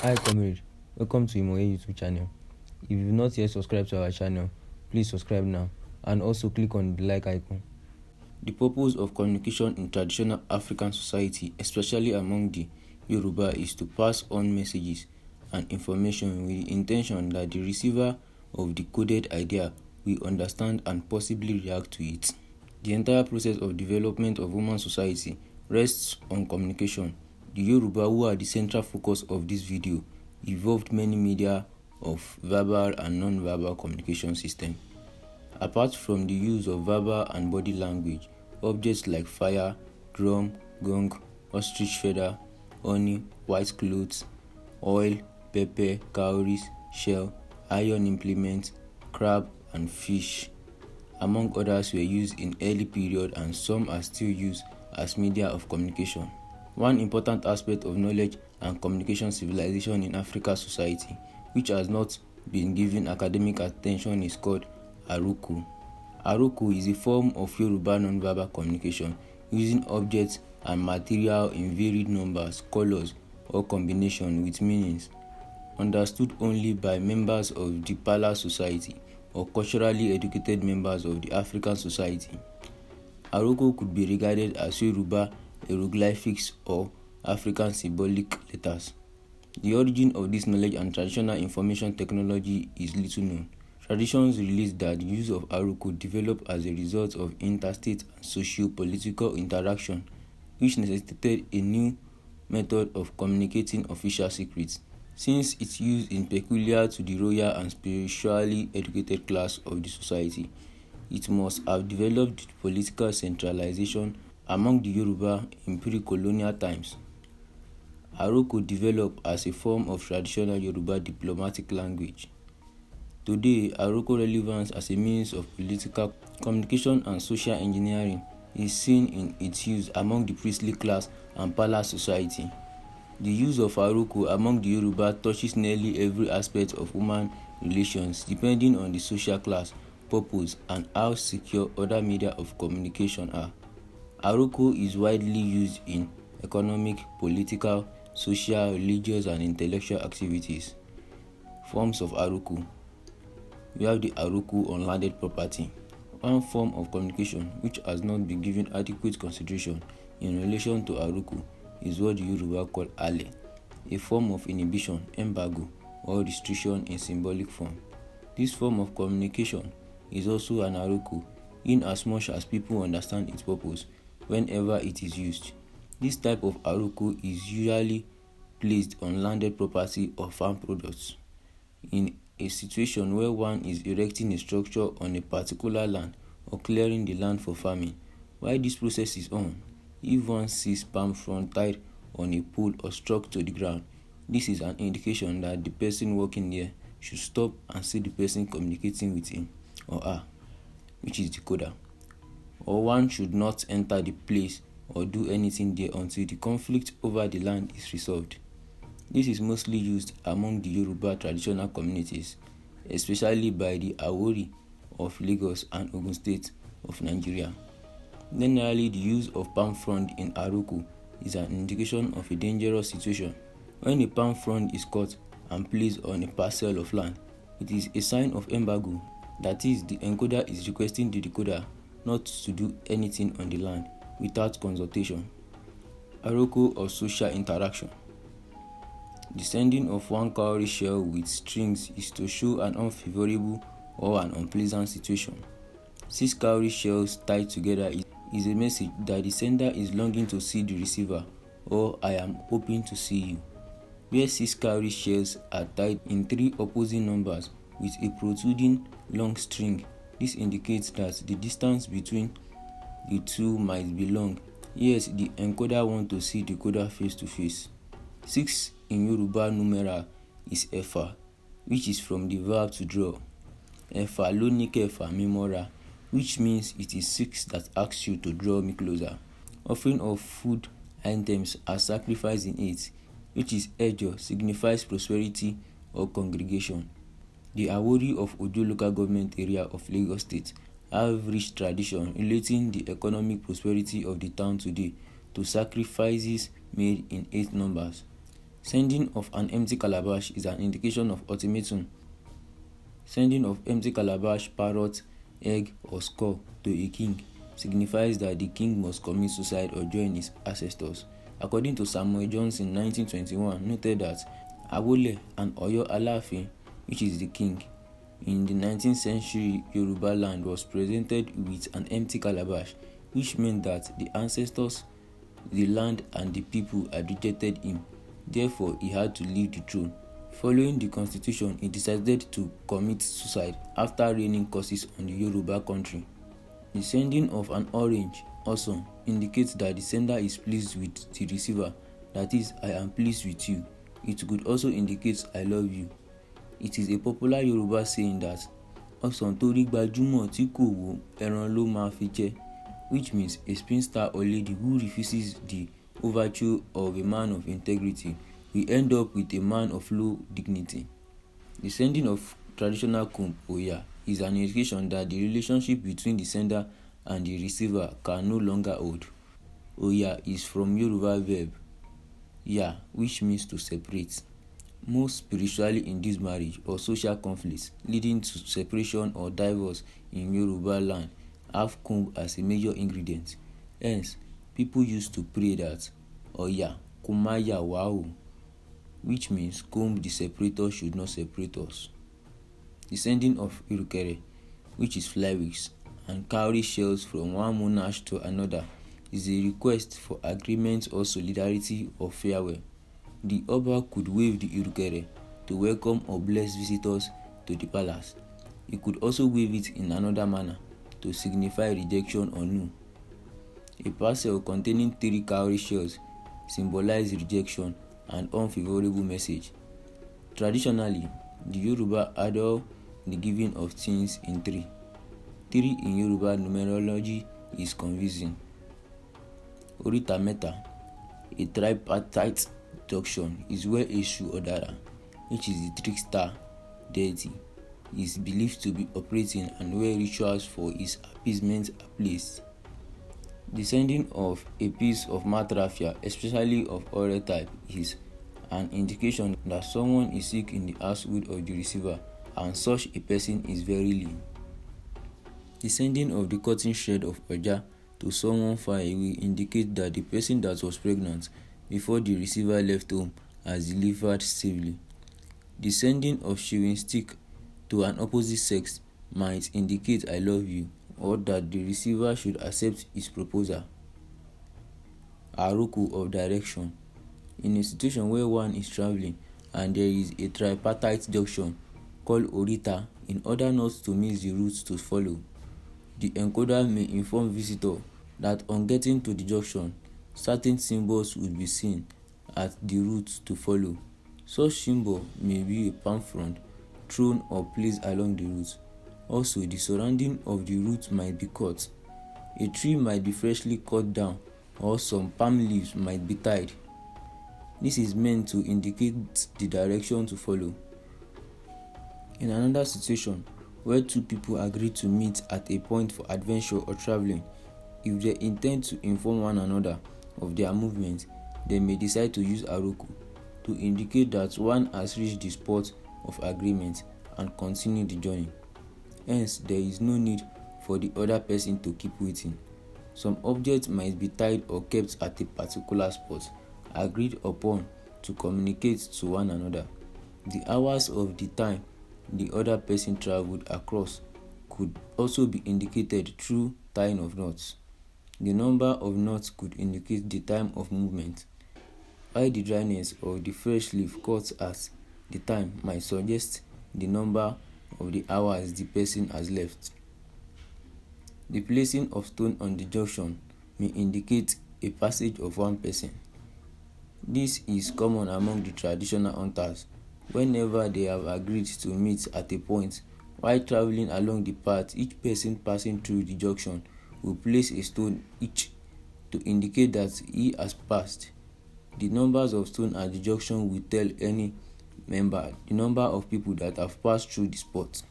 Hi comrade, welcome to Imoye YouTube channel. If you've not yet subscribed to our channel, please subscribe now and also click on the like icon. The purpose of communication in traditional African society, especially among the Yoruba, is to pass on messages and information with the intention that the receiver of the coded idea will understand and possibly react to it. The entire process of development of human society rests on communication. The Yoruba, who are the central focus of this video, evolved many media of verbal and non-verbal communication systems. Apart from the use of verbal and body language, objects like fire, drum, gong, ostrich feather, honey, white clothes, oil, pepper, cowries, shell, iron implements, crab and fish, among others, were used in early period, and some are still used as media of communication. One important aspect of knowledge and communication civilization in African society, which has not been given academic attention, is called aruku. Aruku is a form of Yoruba non-verbal communication using objects and material in varied numbers, colors, or combination with meanings, understood only by members of the Pala society or culturally educated members of the African society. Aroko could be regarded as Yoruba hieroglyphics or African symbolic letters. The origin of this knowledge and traditional information technology is little known. Traditions relate that the use of Aroko developed as a result of interstate and socio-political interaction, which necessitated a new method of communicating official secrets. Since its use is peculiar to the royal and spiritually educated class of the society, it must have developed political centralization among the Yoruba in pre-colonial times. Aroko developed as a form of traditional Yoruba diplomatic language. Today, Aroko relevance as a means of political communication and social engineering is seen in its use among the priestly class and palace society. The use of Aroko among the Yoruba touches nearly every aspect of human relations, depending on the social class, purpose, and how secure other media of communication are. Aroko is widely used in economic, political, social, religious, and intellectual activities. Forms of Aroko. We have the Aroko on landed property, one form of communication which has not been given adequate consideration in relation to Aroko is what the Yoruba call ale, a form of inhibition, embargo, or restriction in symbolic form. This form of communication is also an Aroko in as much as people understand its purpose whenever it is used. This type of Aroko is usually placed on landed property or farm products. In a situation where one is erecting a structure on a particular land or clearing the land for farming, while this process is on, if one sees palm frond tied on a pole or struck to the ground, this is an indication that the person working there should stop and see the person communicating with him or her, which is the coder. Or one should not enter the place or do anything there until the conflict over the land is resolved. This is mostly used among the Yoruba traditional communities, especially by the Awori of Lagos and Ogun State of Nigeria. Generally, the use of palm frond in Aroko is an indication of a dangerous situation. When a palm frond is cut and placed on a parcel of land, it is a sign of embargo. That is, the encoder is requesting the decoder not to do anything on the land without consultation. Aroko or social interaction. The sending of one cowrie shell with strings is to show an unfavorable or an unpleasant situation. 6 cowrie shells tied together is a message that the sender is longing to see the receiver, or I am hoping to see you. Where 6 cowrie shells are tied in 3 opposing numbers with a protruding long string, this indicates that the distance between the two might be long. Yes, the encoder wants to see the coder face to face. 6 in Yoruba numeral is Efa, which is from the verb to draw. Efa lo ni kefa memora, which means it is 6 that asks you to draw me closer. Offering of food items are sacrificed in it, which is Ejo, signifies prosperity or congregation. The Awori of Ojo local government area of Lagos State have rich tradition relating the economic prosperity of the town today to sacrifices made in 8 numbers. Sending of an empty calabash is an indication of ultimatum. Sending of empty calabash, parrot, egg, or skull to a king signifies that the king must commit suicide or join his ancestors. According to Samuel Johnson, 1921, noted that Awole and Oyo Alaafin, which is the king, in the 19th century Yoruba land was presented with an empty calabash, which meant that the ancestors, the land, and the people had rejected him. Therefore, he had to leave the throne. Following the constitution, he decided to commit suicide after raining curses on the Yoruba country. The sending of an orange also indicates that the sender is pleased with the receiver, that is, I am pleased with you. It could also indicate I love you. It is a popular Yoruba saying that ọsàn tó rí gbajúmọ̀ tí kò wò ẹran ló máa fi jẹ, which means a spinster or lady who refuses the overture of a man of integrity will end up with a man of low dignity. The sending of traditional comb oya is an indication that the relationship between the sender and the receiver can no longer hold. Oya is from Yoruba verb ya, which means to separate. Most spiritually induced marriage or social conflicts leading to separation or divorce in Yoruba land have comb as a major ingredient. Hence, people used to pray that Oya Kumaya Wao, which means comb the separator should not separate us. The sending of irukere, which is fly wings, and cowrie shells from one monarch to another is a request for agreement or solidarity or farewell. The Oba could wave the irukere to welcome or bless visitors to the palace. He could also wave it in another manner to signify rejection or no. A parcel containing 3 cowrie shells symbolizes rejection and unfavorable message. Traditionally, the Yoruba adore the giving of things in 3. 3 in Yoruba numerology is confusing. Orita meta, a tripartite junction, is where Eshu Odara, which is the trickster deity, is believed to be operating and where rituals for his appeasement are placed. The sending of a piece of matrafia, especially of oral type, is an indication that someone is sick in the household of the receiver and such a person is very lean. The sending of the cotton shred of oja to someone far away indicates that the person that was pregnant before the receiver left home has delivered safely. The sending of chewing stick to an opposite sex might indicate I love you or that the receiver should accept his proposal. Aruku of direction. In a situation where one is traveling and there is a tripartite junction called Orita, in order not to miss the route to follow, the encoder may inform visitor that on getting to the junction, certain symbols will be seen at the route to follow. Such symbol may be a palm frond, thrown or placed along the route. Also, the surrounding of the route might be cut. A tree might be freshly cut down, or some palm leaves might be tied. This is meant to indicate the direction to follow. In another situation, where 2 people agree to meet at a point for adventure or traveling, if they intend to inform one another of their movement, they may decide to use Aroko to indicate that one has reached the spot of agreement and continue the journey. Hence, there is no need for the other person to keep waiting. Some objects might be tied or kept at a particular spot, agreed upon to communicate to one another. The hours of the time the other person traveled across could also be indicated through tying of knots. The number of knots could indicate the time of movement, while the dryness of the fresh leaf cut at the time might suggest the number of the hours the person has left. The placing of stone on the junction may indicate a passage of one person. This is common among the traditional hunters. Whenever they have agreed to meet at a point, while traveling along the path, each person passing through the junction will place a stone each to indicate that he has passed. The numbers of stones at the junction will tell any member the number of people that have passed through the spot.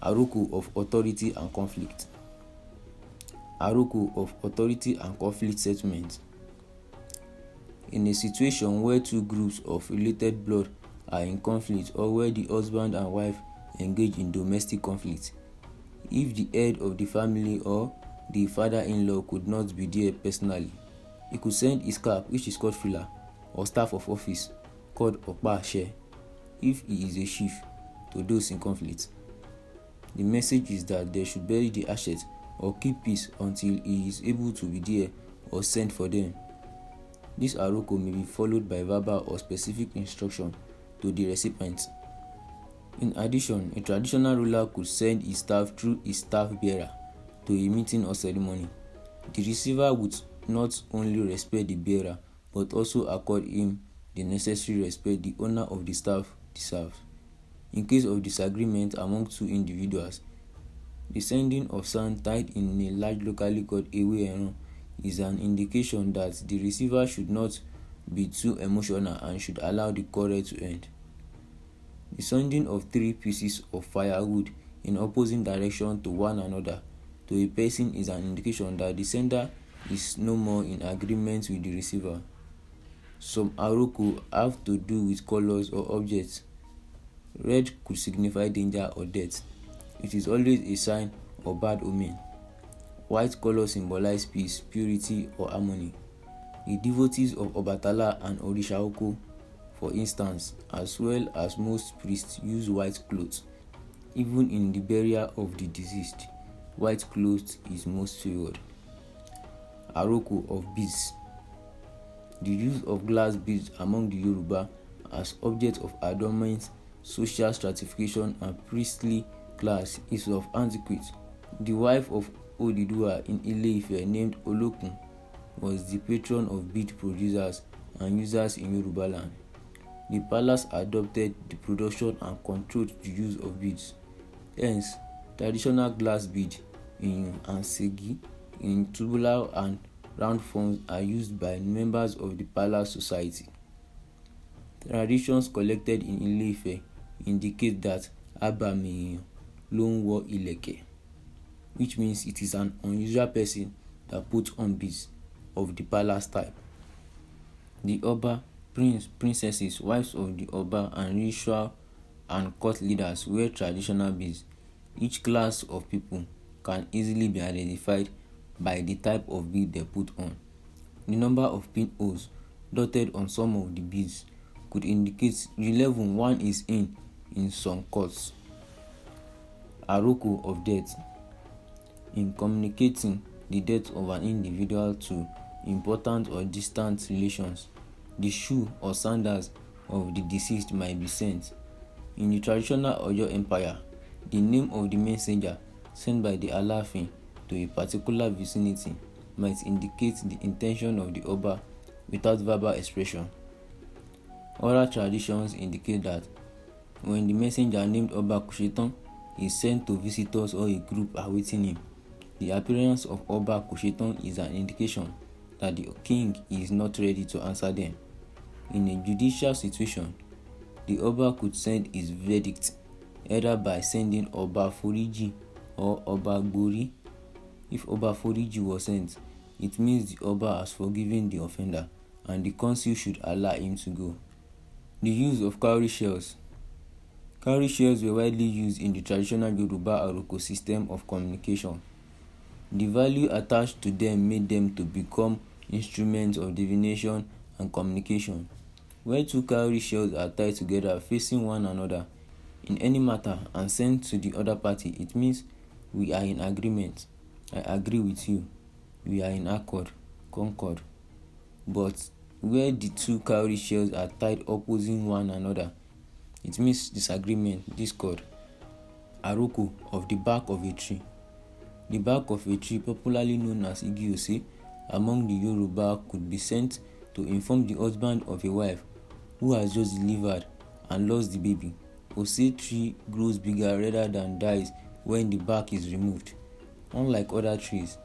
Aroko of authority and conflict. Aroko of authority and conflict settlement. In a situation where two groups of related blood are in conflict, or where the husband and wife engage in domestic conflict, if the head of the family or the father-in-law could not be there personally, he could send his cap, which is called fila, or staff of office, called opa ashe, if he is a chief, to those in conflict. The message is that they should bury the ashes or keep peace until he is able to be there or send for them. This aroko may be followed by verbal or specific instruction to the recipient. In addition, a traditional ruler could send his staff through his staff bearer to a meeting or ceremony. The receiver would not only respect the bearer but also accord him the necessary respect the owner of the staff deserves. In case of disagreement among two individuals, the sending of sand tied in a large locally called ewe is an indication that the receiver should not be too emotional and should allow the quarrel to end. The sending of 3 pieces of firewood in opposing direction to one another to a person is an indication that the sender is no more in agreement with the receiver. Some aroko have to do with colors or objects. Red could signify danger or death. It is always a sign of bad omen. White color symbolize peace, purity, or harmony. The devotees of Obatala and Orisha Oko, for instance, as well as most priests, use white clothes. Even in the burial of the deceased, white clothes is most favored. Aroko of beads. The use of glass beads among the Yoruba as objects of adornment, social stratification, and priestly class is of antiquity. The wife of Odidua in Ile-Ife, named Olokun, was the patron of bead producers and users in Yoruba land. The palace adopted the production and controlled the use of beads. Hence, traditional glass beads in ansegi in tubular and round forms are used by members of the palace society. Traditions collected in Ile-Ife indicate that Abamiyan ló ń wọ ìlẹ̀kẹ̀, which means it is an unusual person that puts on beads of the palace type. The Oba, prince, princesses, wives of the Oba, and ritual and court leaders wear traditional beads. Each class of people can easily be identified by the type of bead they put on. The number of pinholes dotted on some of the beads could indicate the level one is in some courts. Aroko of death. In communicating the death of an individual to important or distant relations, the shoe or sandals of the deceased might be sent. In the traditional Oyo Empire, the name of the messenger sent by the Alaafin to a particular vicinity might indicate the intention of the Oba without verbal expression. Oral traditions indicate that when the messenger named Oba Kushetan is sent to visitors or a group awaiting him, the appearance of Oba Kushetan is an indication that the king is not ready to answer them. In a judicial situation, the Oba could send his verdict either by sending Oba Foriji or Oba Gbori. If Oba Foriji was sent, it means the Oba has forgiven the offender and the council should allow him to go. The use of cowrie shells. Cowrie shells were widely used in the traditional Yoruba Aroko system of communication. The value attached to them made them to become instruments of divination and communication. When two cowrie shells are tied together facing one another in any matter and sent to the other party, it means we are in agreement. I agree with you. We are in accord, concord. But where the two cowrie shells are tied opposing one another, it means disagreement, discord. Aroko of the bark of a tree. The bark of a tree, popularly known as igi ose, among the Yoruba could be sent to inform the husband of a wife who has just delivered and lost the baby. Ose tree grows bigger rather than dies when the bark is removed. Unlike other trees,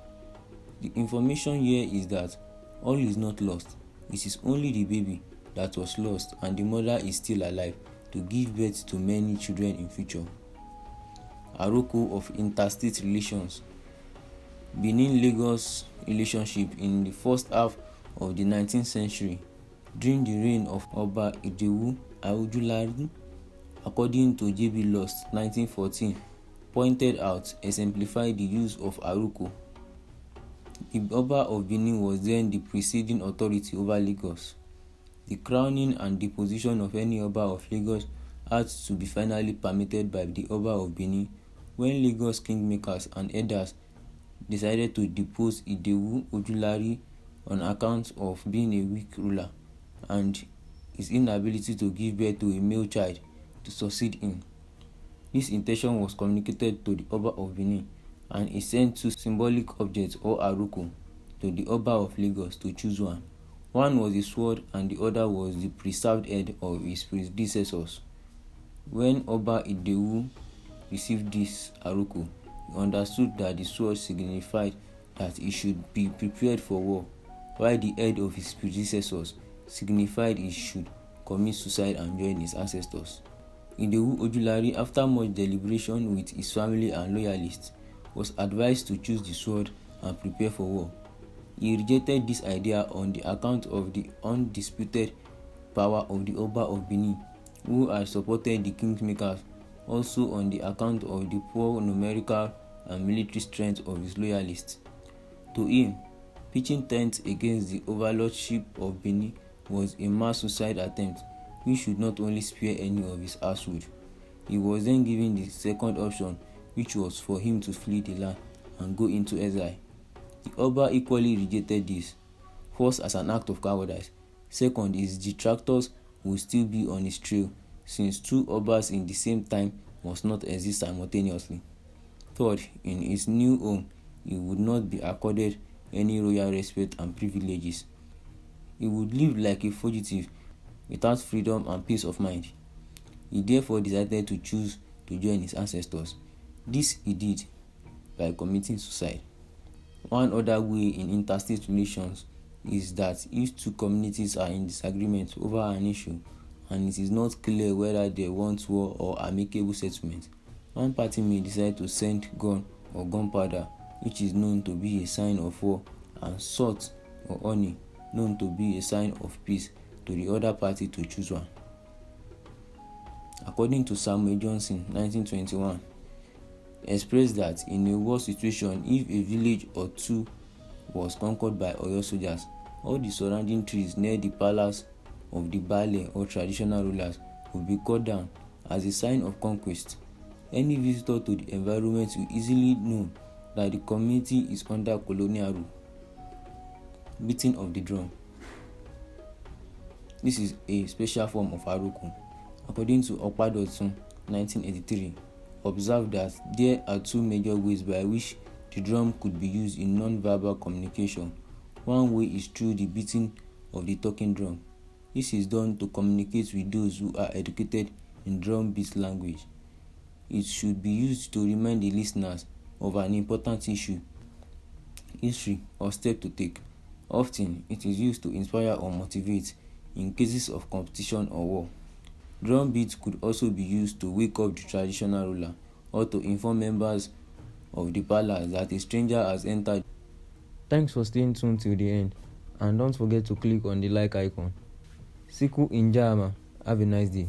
the information here is that all is not lost. It is only the baby that was lost and the mother is still alive to give birth to many children in future. Aroko of interstate relations. Benin-Lagos relationship in the first half of the 19th century during the reign of Oba Ijewu Arojulari, according to J.B. Lost 1914, pointed out, exemplified the use of aruku. The Oba of Benin was then the presiding authority over Lagos. The crowning and deposition of any Oba of Lagos had to be finally permitted by the Oba of Benin when Lagos kingmakers and elders decided to depose Ijewu Ojulari on account of being a weak ruler and his inability to give birth to a male child to succeed him. This intention was communicated to the Oba of Benin and he sent two symbolic objects or aruku to the Oba of Lagos to choose one. One was the sword and the other was the preserved head of his predecessors. When Oba Ijewu received this aruku, he understood that the sword signified that he should be prepared for war, while the head of his predecessors signified he should commit suicide and join his ancestors. Ijewu Ojulari, after much deliberation with his family and loyalists, was advised to choose the sword and prepare for war. He rejected this idea on the account of the undisputed power of the Oba of Benin, who had supported the kingmakers, also on the account of the poor numerical and military strength of his loyalists. To him, pitching tents against the overlordship of Benin was a mass suicide attempt which should not only spare any of his household. He was then given the second option, which was for him to flee the land and go into exile. The Oba equally rejected this, first as an act of cowardice, second his detractors would still be on his trail, since two Obas in the same time must not exist simultaneously. Third, in his new home, he would not be accorded any royal respect and privileges. He would live like a fugitive without freedom and peace of mind. He therefore decided to choose to join his ancestors. This he did by committing suicide. One other way in interstate relations is that if two communities are in disagreement over an issue and it is not clear whether they want war or amicable settlement, one party may decide to send gun or gunpowder, which is known to be a sign of war, and salt or honey, known to be a sign of peace, to the other party to choose one. According to Samuel Johnson 1921, expressed that in a war situation, if a village or two was conquered by Oyo soldiers, all the surrounding trees near the palace of the Baale or traditional rulers would be cut down as a sign of conquest. Any visitor to the environment will easily know that the community is under colonial rule. Beating of the drum. This is a special form of aruku. According to Okpadotun 1983, observed that there are two major ways by which the drum could be used in non-verbal communication. One way is through the beating of the talking drum. This is done to communicate with those who are educated in drum beat language. It should be used to remind the listeners of an important issue, history, or step to take. Often, it is used to inspire or motivate in cases of competition or war. Drum beats could also be used to wake up the traditional ruler or to inform members of the palace that a stranger has entered. Thanks for staying tuned till the end, and don't forget to click on the like icon. Siku Injama. Have a nice day.